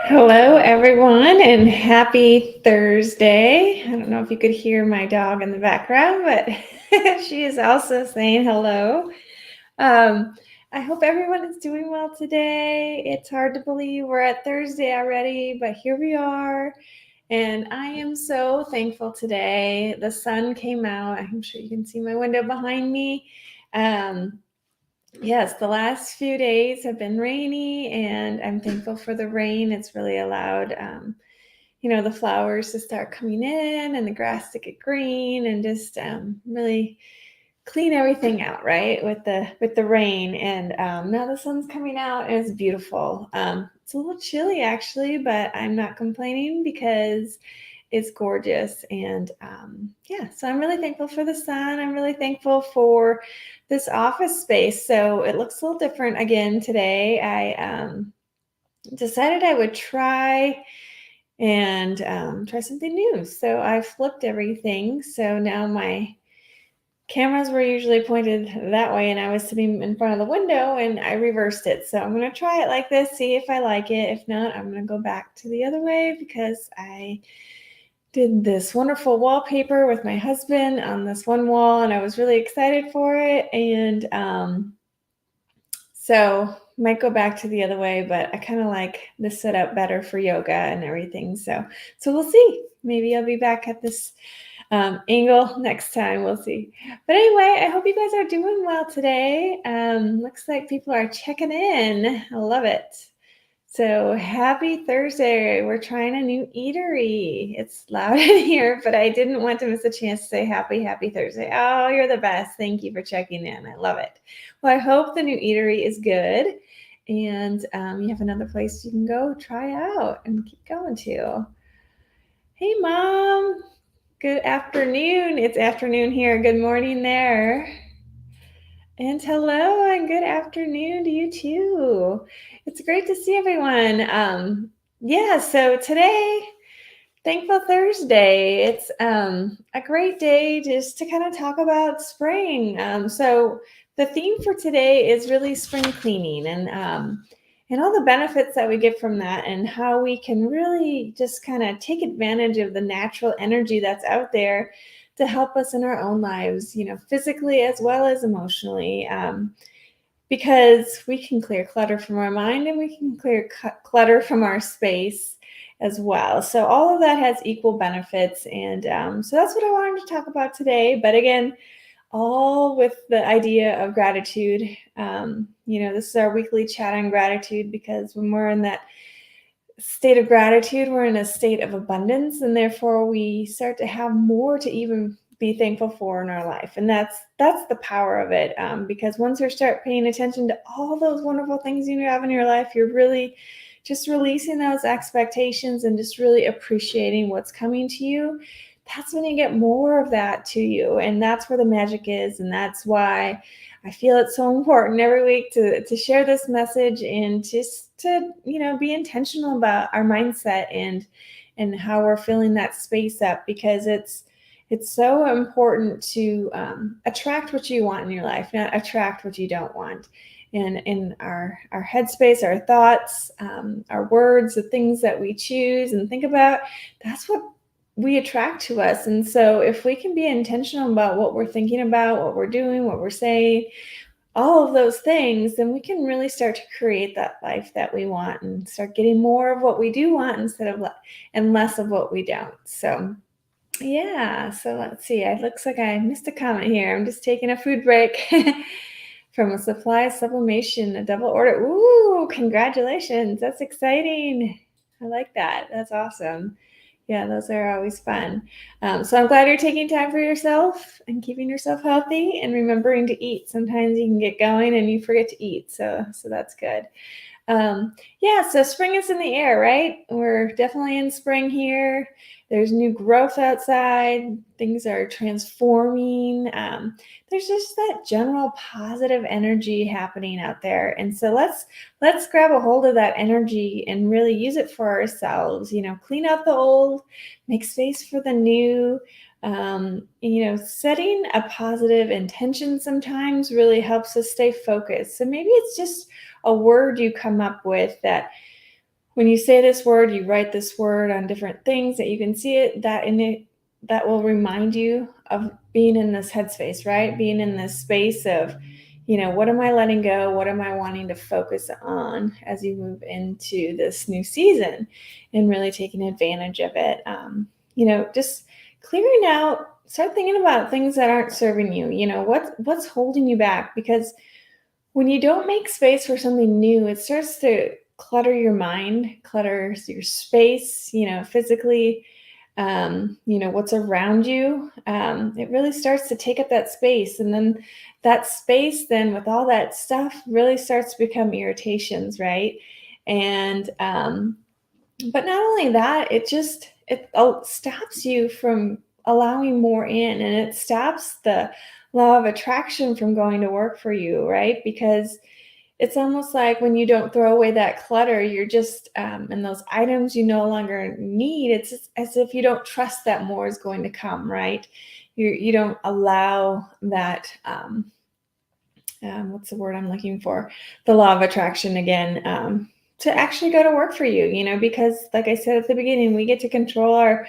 Hello, everyone, and happy Thursday. I don't know if you could hear my dog in the background, but she is also saying hello. Um, I hope everyone is doing well today. It's hard to believe we're at Thursday already, but here we are. And I am so thankful today. The sun came out. I'm sure you can see my window behind me. Um, Yes, the last few days have been rainy, and I'm thankful for the rain. It's really allowed, the flowers to start coming in and the grass to get green and just really clean everything out, right? With the rain, and now the sun's coming out and it's beautiful. It's a little chilly actually, but I'm not complaining because it's gorgeous. And yeah, so I'm really thankful for the sun. I'm really thankful for this office space. So it looks a little different again today. I decided I would try and try something new. So I flipped everything. So now my cameras were usually pointed that way, and I was sitting in front of the window, and I reversed it. So I'm going to try it like this, see if I like it. If not, I'm going to go back to the other way because I did this wonderful wallpaper with my husband on this one wall, and I was really excited for it. And so might go back to the other way, but I kind of like this setup better for yoga and everything. So we'll see. Maybe I'll be back at this angle next time. We'll see. But anyway, I hope you guys are doing well today. Looks like people are checking in. I love it. So happy Thursday. We're trying a new eatery. It's loud in here, but I didn't want to miss a chance to say happy Thursday. Oh, you're the best. Thank you for checking in. I love it. Well, I hope the new eatery is good and you have another place you can go try out and keep going to. Hey, Mom. Good afternoon. It's afternoon here. Good morning there. And hello and good afternoon to you too. It's great to see everyone. Yeah, so today, Thankful Thursday. It's a great day just to kind of talk about spring. So the theme for today is really spring cleaning and all the benefits that we get from that and how we can really just kind of take advantage of the natural energy that's out there to help us in our own lives, physically as well as emotionally. Because we can clear clutter from our mind and we can clear clutter from our space as well. So all of that has equal benefits. And so that's what I wanted to talk about today. But again, all with the idea of gratitude. This is our weekly chat on gratitude because when we're in that state of gratitude, we're in a state of abundance, and therefore we start to have more to even be thankful for in our life. And that's the power of it, because once you start paying attention to all those wonderful things you have in your life, you're really just releasing those expectations and just really appreciating what's coming to you. That's when you get more of that to you, and that's where the magic is. And that's why I feel it's so important every week to share this message and just to be intentional about our mindset and how we're filling that space up, because it's so important to attract what you want in your life, not attract what you don't want. And in our headspace, our thoughts, our words, the things that we choose and think about, that's what we attract to us. And so if we can be intentional about what we're thinking about, what we're doing, what we're saying, all of those things, then we can really start to create that life that we want and start getting more of what we do want instead of and less of what we don't. So yeah, so let's see. It looks like I missed a comment here. I'm just taking a food break from a supply sublimation, a double order. Ooh, congratulations. That's exciting. I like that. That's awesome. Yeah, those are always fun. So I'm glad you're taking time for yourself and keeping yourself healthy and remembering to eat. Sometimes you can get going and you forget to eat. So that's good. Yeah, so spring is in the air, right? We're definitely in spring here. There's new growth outside. Things are transforming. There's just that general positive energy happening out there. And so let's grab a hold of that energy and really use it for ourselves. Clean out the old, make space for the new. Setting a positive intention sometimes really helps us stay focused. So maybe it's just a word you come up with that when you say this word, you write this word on different things that you can see it, that will remind you of being in this headspace, right? Being in this space of, what am I letting go? What am I wanting to focus on as you move into this new season and really taking advantage of it? Just clearing out, start thinking about things that aren't serving you. What's holding you back? Because when you don't make space for something new, it starts to clutter your mind, clutters your space, physically, what's around you. It really starts to take up that space. And then that space, then with all that stuff, really starts to become irritations, right? And, but not only that, it stops you from allowing more in, and it stops the law of attraction from going to work for you, right? Because it's almost like when you don't throw away that clutter, you're just, and those items you no longer need, it's as if you don't trust that more is going to come, right? You don't allow that, what's the word I'm looking for? The law of attraction again, to actually go to work for you, because like I said at the beginning, we get to control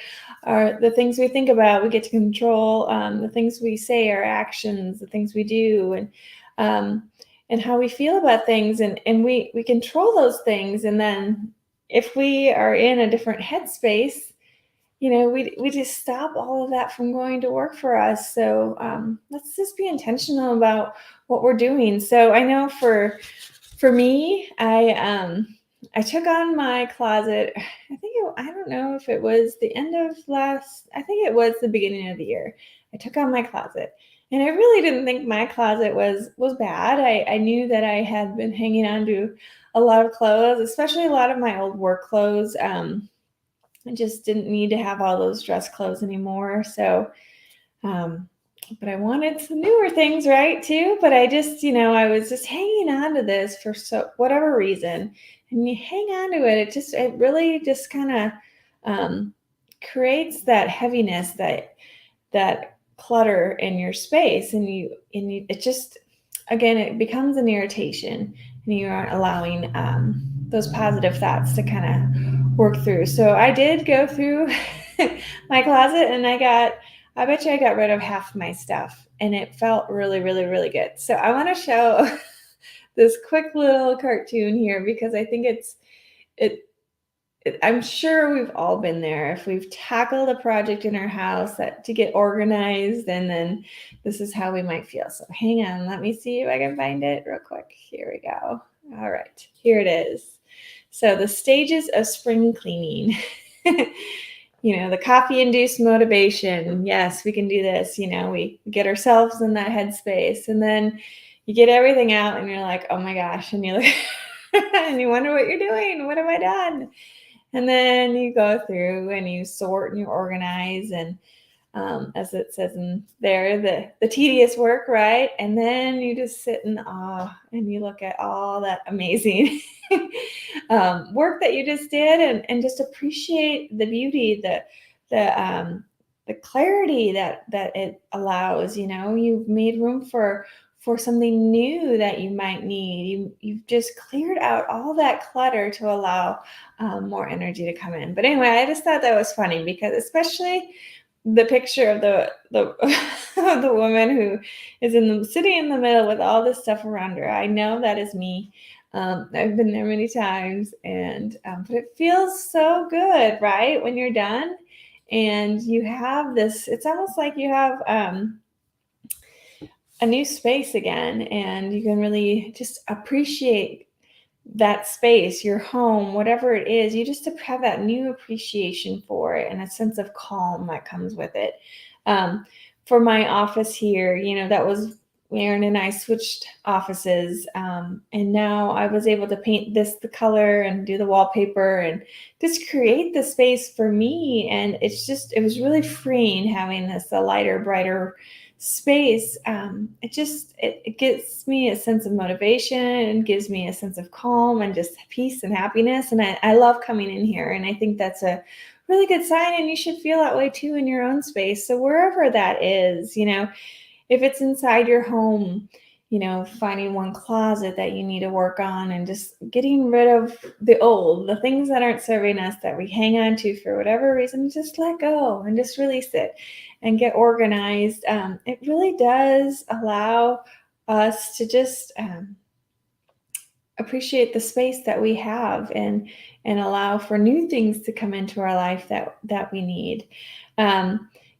the things we think about. We get to control the things we say, our actions, the things we do, and how we feel about things, and we control those things. And then if we are in a different headspace, we just stop all of that from going to work for us. So let's just be intentional about what we're doing. So I know for me, I took on my closet. I don't know if it was the end of I think it was the beginning of the year. I took on my closet. And I really didn't think my closet was bad. I knew that I had been hanging on to a lot of clothes, especially a lot of my old work clothes. I just didn't need to have all those dress clothes anymore. So, but I wanted some newer things, right, too. But I just, I was just hanging on to this for whatever reason. And you hang on to it, it really just kind of creates that heaviness, that clutter in your space, and it just, again, it becomes an irritation, and you aren't allowing those positive thoughts to kind of work through. So I did go through my closet, and I bet you I got rid of half my stuff, and it felt really, really, really good. So I want to show this quick little cartoon here, because I think it I'm sure we've all been there if we've tackled a project in our house that to get organized, and then this is how we might feel. So hang on, let me see if I can find it real quick. Here we go. All right, here it is. So the stages of spring cleaning. The coffee-induced motivation. Yes, we can do this. We get ourselves in that headspace, and then you get everything out, and you're like, oh my gosh, and you look and you wonder what you're doing. What have I done? And then you go through and you sort and you organize, and as it says in there, the tedious work, right? And then you just sit in awe and you look at all that amazing work that you just did, and just appreciate the beauty, the clarity that it allows. You've made room for something new that you might need. You've just cleared out all that clutter to allow more energy to come in. But anyway, I just thought that was funny, because especially the picture of the of the woman who is sitting in the middle with all this stuff around her. I know that is me. I've been there many times, and but it feels so good, right? When you're done and you have this, it's almost like you have a new space again, and you can really just appreciate that space, your home, whatever it is. You just have that new appreciation for it, and a sense of calm that comes with it. For my office here, that was Aaron and I switched offices, and now I was able to paint the color and do the wallpaper and just create the space for me. And it was really freeing having a lighter, brighter space. It gives me a sense of motivation, and gives me a sense of calm and just peace and happiness. And I love coming in here, and I think that's a really good sign, and you should feel that way too in your own space. So wherever that is, if it's inside your home, finding one closet that you need to work on and just getting rid of the things that aren't serving us that we hang on to for whatever reason. Just let go and just release it and get organized. It really does allow us to just appreciate the space that we have and allow for new things to come into our life that we need.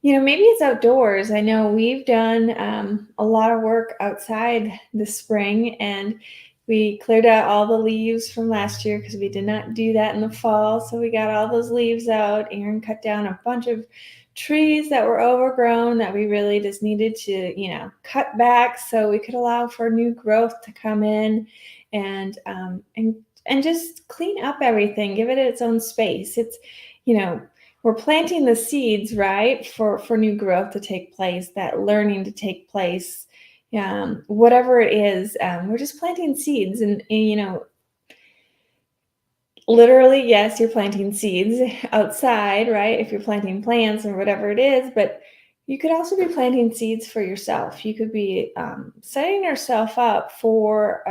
Maybe it's outdoors. I know we've done a lot of work outside this spring, and we cleared out all the leaves from last year because we did not do that in the fall. So we got all those leaves out. Aaron cut down a bunch of trees that were overgrown that we really just needed to, cut back so we could allow for new growth to come in, and and just clean up everything, give it its own space. It's, you know, we're planting the seeds, right, for new growth to take place, that learning to take place. Whatever it is, we're just planting seeds, and literally, yes, you're planting seeds outside, right? If you're planting plants or whatever it is, but you could also be planting seeds for yourself. You could be setting yourself up for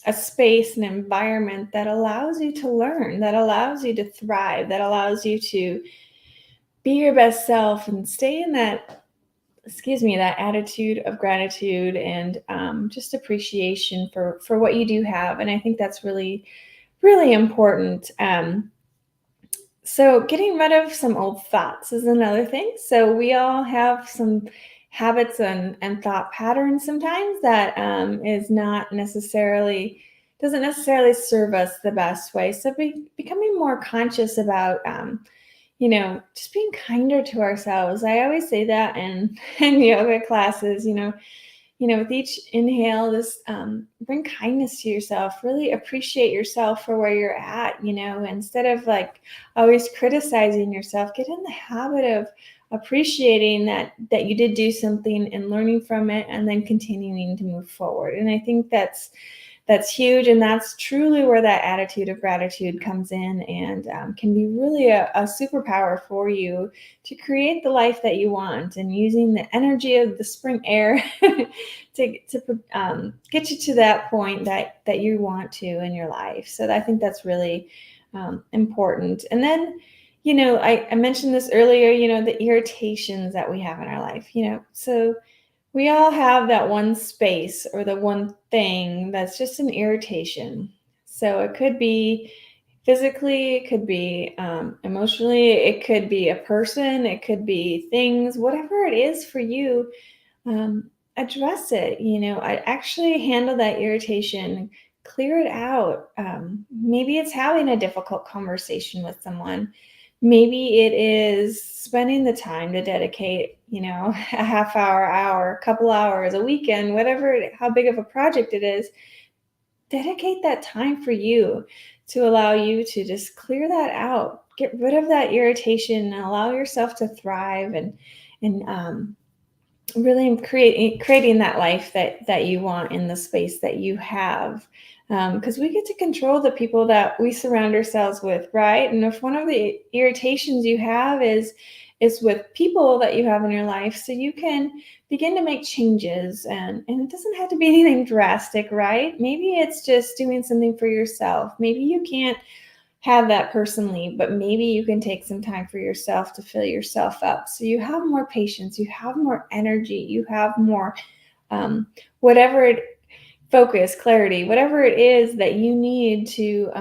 a space, an environment that allows you to learn, that allows you to thrive, that allows you to be your best self and stay in that attitude of gratitude and just appreciation for what you do have. And I think that's really, really important. So getting rid of some old thoughts is another thing. So we all have some habits and thought patterns sometimes that is not necessarily doesn't necessarily serve us the best way. So becoming more conscious about just being kinder to ourselves. I always say that in in yoga classes. With each inhale, just bring kindness to yourself. Really appreciate yourself for where you're at. Instead of like always criticizing yourself, get in the habit of appreciating that you did do something and learning from it, and then continuing to move forward. And I think that's huge, and that's truly where that attitude of gratitude comes in, and can be really a superpower for you to create the life that you want, and using the energy of the spring air to get you to that point that you want to in your life. So I think that's really important. And then I mentioned this earlier, the irritations that we have in our life, so we all have that one space or the one thing that's just an irritation. So it could be physically, it could be emotionally, it could be a person, it could be things, whatever it is for you. Address it. I actually handle that irritation, clear it out. Maybe it's having a difficult conversation with someone. Maybe it is spending the time to dedicate, a half hour, a couple hours, a weekend, how big of a project it is. Dedicate that time for you to allow you to just clear that out, get rid of that irritation, and allow yourself to thrive and really creating that life that you want in the space that you have, because we get to control the people that we surround ourselves with, right? And if one of the irritations you have is with people that you have in your life, so you can begin to make changes, and it doesn't have to be anything drastic, right? Maybe it's just doing something for yourself. Maybe you can't have that person leave, but maybe you can take some time for yourself to fill yourself up, so you have more patience, you have more energy, you have more whatever focus, clarity, whatever it is that you need to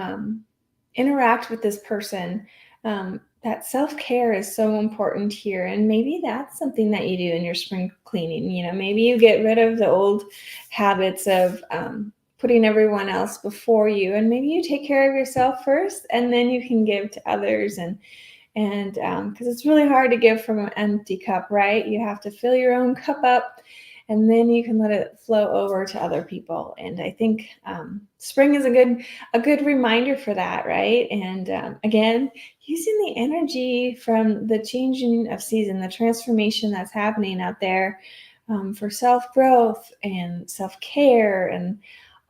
interact with this person. That self-care is so important here, and maybe that's something that you do in your spring cleaning. Maybe you get rid of the old habits of putting everyone else before you, and maybe you take care of yourself first, and then you can give to others. And because it's really hard to give from an empty cup, right? You have to fill your own cup up, and then you can let it flow over to other people. And I think spring is a good reminder for that, right? And again, using the energy from the changing of season, the transformation that's happening out there, for self-growth and self-care and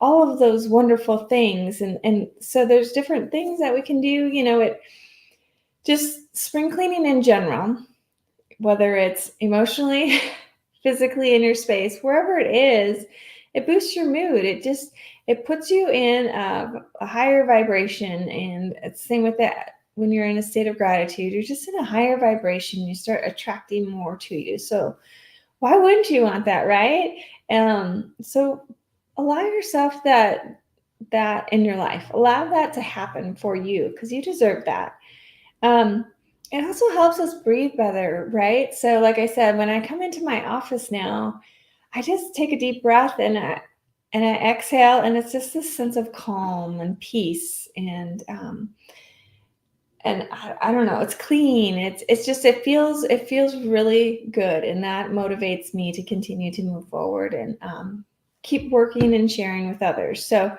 all of those wonderful things. And so there's different things that we can do, it just spring cleaning in general, whether it's emotionally, physically in your space, wherever it is, it boosts your mood. It puts you in a higher vibration, and it's the same with that. When you're in a state of gratitude, you're just in a higher vibration. You start attracting more to you. So why wouldn't you want that, right? So allow yourself that in your life. Allow that to happen for you because you deserve that. Um, it also helps us breathe better, right? So, like I said, when I come into my office now, I just take a deep breath and I exhale, and it's just this sense of calm and peace, and I don't know, it's clean. It's just it feels really good, and that motivates me to continue to move forward and keep working and sharing with others. So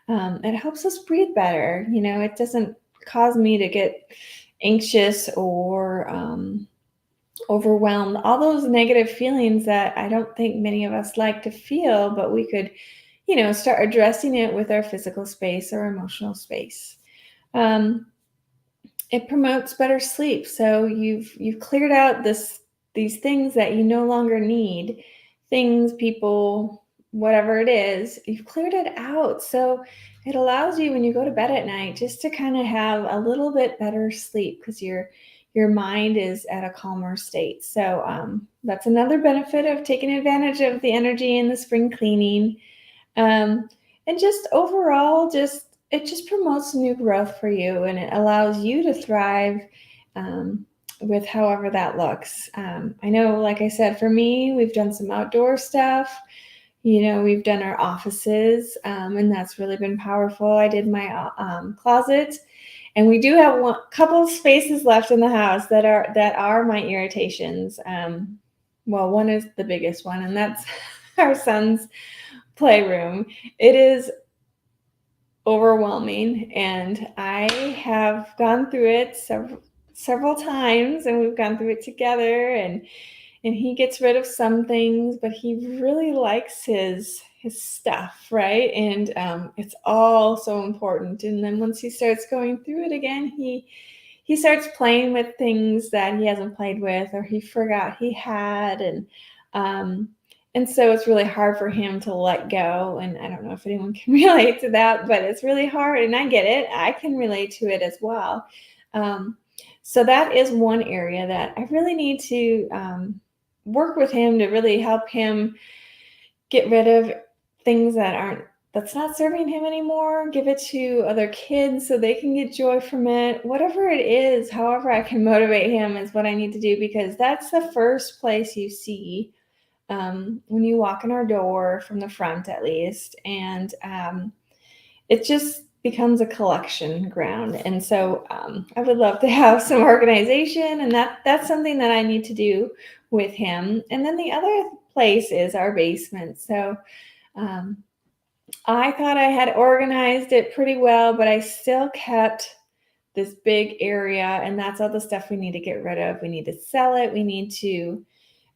it helps us breathe better. It doesn't cause me to get anxious or overwhelmed. All those negative feelings that I don't think many of us like to feel, but we could, start addressing it with our physical space or emotional space. Um, it promotes better sleep. So you've cleared out these things that you no longer need, things, people, whatever it is, you've cleared it out. So it allows you when you go to bed at night just to kind of have a little bit better sleep because your mind is at a calmer state. So that's another benefit of taking advantage of the energy in the spring cleaning. Um, and just overall, it just promotes new growth for you, and it allows you to thrive um, with however that looks. I know, like I said, for me, we've done some outdoor stuff. We've done our offices, and that's really been powerful. I did my closet, and we do have one couple of spaces left in the house that are my irritations. Well, one is the biggest one, and that's our son's playroom. It is overwhelming, and I have gone through it several times, and we've gone through it together, and he gets rid of some things, but he really likes his stuff, right? And it's all so important. And then once he starts going through it again, he starts playing with things that he hasn't played with or he forgot he had, um, and so it's really hard for him to let go. And I don't know if anyone can relate to that, but it's really hard. And I get it. I can relate to it as well. Um, so that is one area that I really need to work with him to really help him get rid of things that's not serving him anymore, give it to other kids so they can get joy from it. Whatever it is, however I can motivate him is what I need to do, because that's the first place you see when you walk in our door, from the front at least. And it just becomes a collection ground. And so I would love to have some organization, and that's something that I need to do with him. And then the other place is our basement. So um, I thought I had organized it pretty well, but I still kept this big area, and that's all the stuff we need to get rid of. We need to sell it. We need to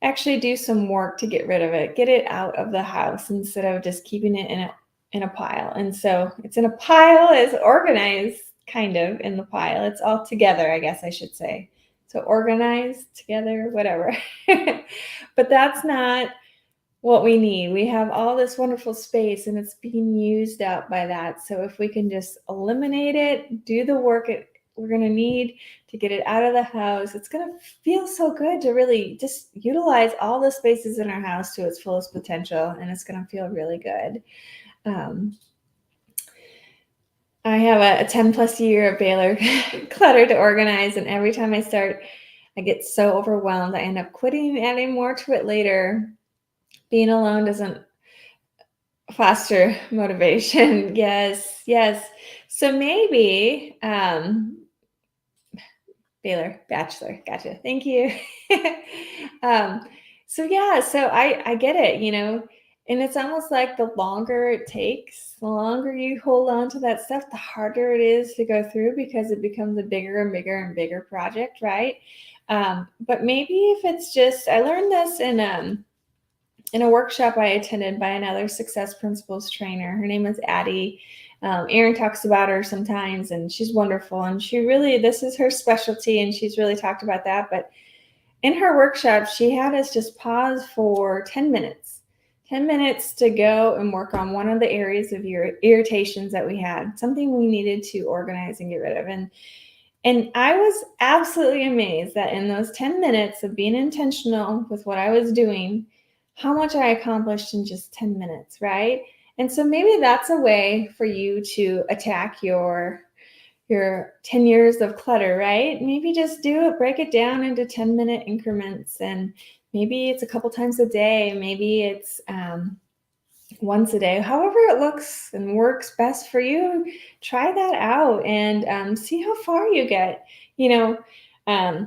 actually do some work to get rid of it, get it out of the house instead of just keeping it in a pile. And so it's in a pile, it's organized kind of in the pile. It's all together, I guess I should say. So organized together, whatever. But that's not what we need. We have all this wonderful space and it's being used up by that. So if we can just eliminate it, do the work we're going to need to get it out of the house, it's going to feel so good to really just utilize all the spaces in our house to its fullest potential. And it's going to feel really good. I have a 10 plus year of Baylor clutter to organize. And every time I start, I get so overwhelmed. I end up quitting, adding more to it later. Being alone doesn't foster motivation. Yes, yes. So maybe Baylor bachelor, gotcha. Thank you. um, so yeah, so I get it, and it's almost like the longer it takes, the longer you hold on to that stuff, the harder it is to go through because it becomes a bigger and bigger and bigger project, right? But maybe if it's just, I learned this in a workshop I attended by another success principles trainer. Her name is Addie. Erin talks about her sometimes, and she's wonderful. And this is her specialty, and she's really talked about that. But in her workshop, she had us just pause for 10 minutes 10 minutes to go and work on one of the areas of your irritations that we had, something we needed to organize and get rid of. And I was absolutely amazed that in those 10 minutes of being intentional with what I was doing, how much I accomplished in just 10 minutes, right? And so maybe that's a way for you to attack your 10 years of clutter, right? Maybe just do it, break it down into 10-minute increments. And maybe it's a couple times a day. Maybe it's once a day, however it looks and works best for you. Try that out and see how far you get. You know,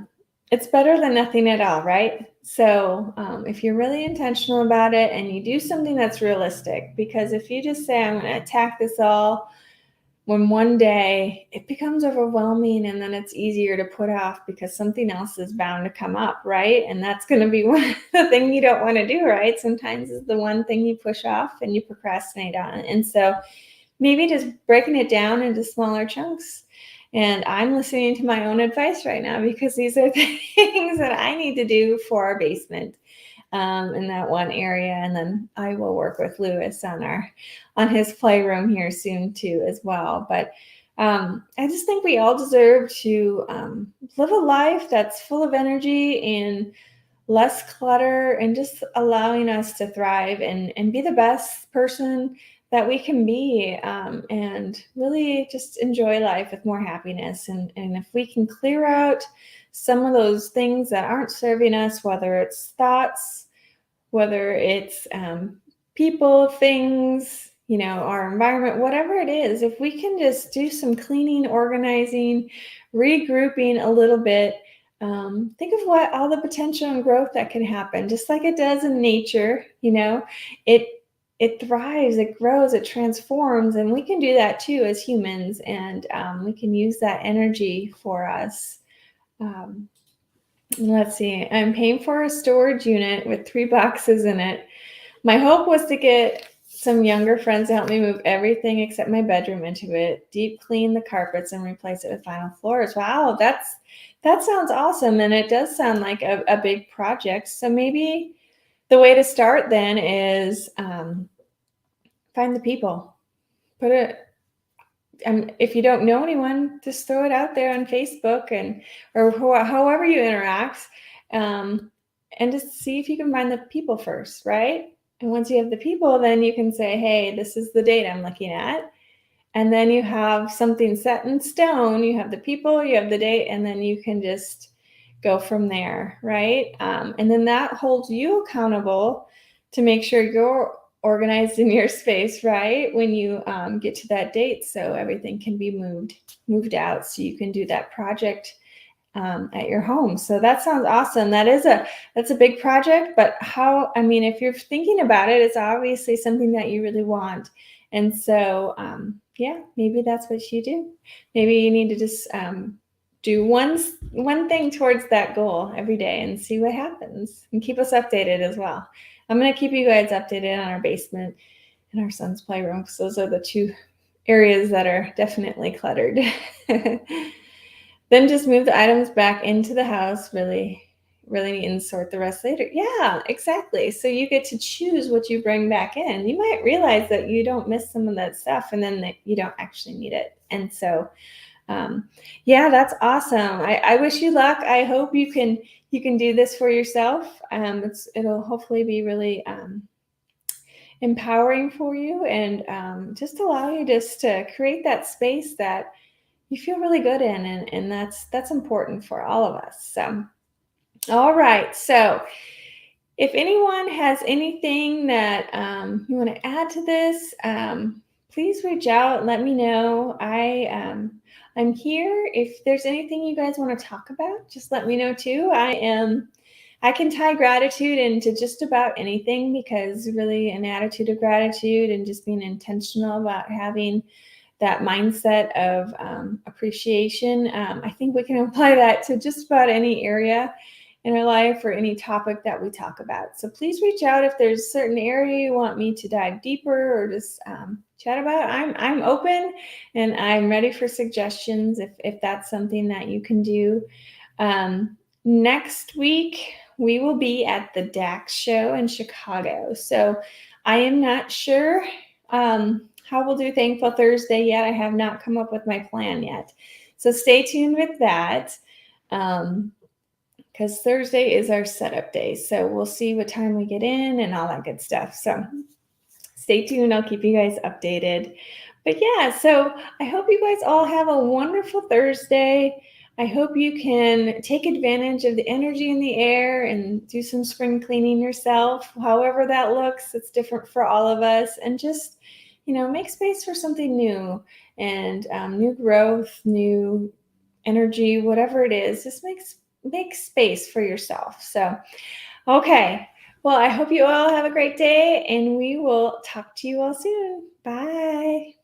it's better than nothing at all, right? So if you're really intentional about it and you do something that's realistic, because if you just say, I'm going to attack this all, when one day it becomes overwhelming and then it's easier to put off because something else is bound to come up, right? And that's going to be the thing you don't want to do, right? Sometimes is the one thing you push off and you procrastinate on. And so maybe just breaking it down into smaller chunks. And I'm listening to my own advice right now because these are things that I need to do for our basement in that one area. And then I will work with Lewis on his playroom here soon too as well. But I just think we all deserve to live a life that's full of energy and less clutter and just allowing us to thrive and be the best person that we can be, and really just enjoy life with more happiness. And if we can clear out some of those things that aren't serving us, whether it's thoughts, whether it's people, things, our environment, whatever it is, if we can just do some cleaning, organizing, regrouping a little bit, think of what all the potential and growth that can happen, just like it does in nature. It thrives, it grows, it transforms, and we can do that too as humans, and we can use that energy for us. Let's see, I'm paying for a storage unit with 3 boxes in it. My hope was to get some younger friends to help me move everything except my bedroom into it, deep clean the carpets, and replace it with vinyl floors. Wow, that sounds awesome, and it does sound like a big project. So maybe the way to start then is find the people. Put it. If you don't know anyone, just throw it out there on Facebook or however you interact, and just see if you can find the people first, right? And once you have the people, then you can say, hey, this is the date I'm looking at. And then you have something set in stone. You have the people, you have the date, and then you can just go from there, right? And then that holds you accountable to make sure you're organized in your space, right? When you get to that date, so everything can be moved out, so you can do that project at your home. So that sounds awesome. That's a big project, but if you're thinking about it, it's obviously something that you really want. And so, maybe that's what you do. Maybe you need to just do one thing towards that goal every day and see what happens, and keep us updated as well. I'm going to keep you guys updated on our basement and our son's playroom, because those are the 2 areas that are definitely cluttered. Then just move the items back into the house really, really, and sort the rest later. Yeah, exactly. So you get to choose what you bring back in. You might realize that you don't miss some of that stuff, and then that you don't actually need it. And so, that's awesome. I wish you luck. I hope you can do this for yourself. It'll hopefully be really empowering for you, and just allow you just to create that space that you feel really good in, and that's important for all of us. So, all right. So, if anyone has anything that you want to add to this, please reach out. Let me know. I'm here. If there's anything you guys want to talk about, just let me know too. I can tie gratitude into just about anything, because really an attitude of gratitude and just being intentional about having that mindset of appreciation. I think we can apply that to just about any area in our life or any topic that we talk about. So please reach out if there's a certain area you want me to dive deeper or just chat about. I'm open, and I'm ready for suggestions if that's something that you can do. Next week, we will be at the DAX show in Chicago. So I am not sure how we'll do Thankful Thursday yet. I have not come up with my plan yet. So stay tuned with that. Because Thursday is our setup day. So we'll see what time we get in and all that good stuff. So stay tuned. I'll keep you guys updated. But yeah, so I hope you guys all have a wonderful Thursday. I hope you can take advantage of the energy in the air and do some spring cleaning yourself. However that looks, it's different for all of us. And just, make space for something new and new growth, new energy, whatever it is. Just make space for yourself. So, okay. Well, I hope you all have a great day, and we will talk to you all soon. Bye.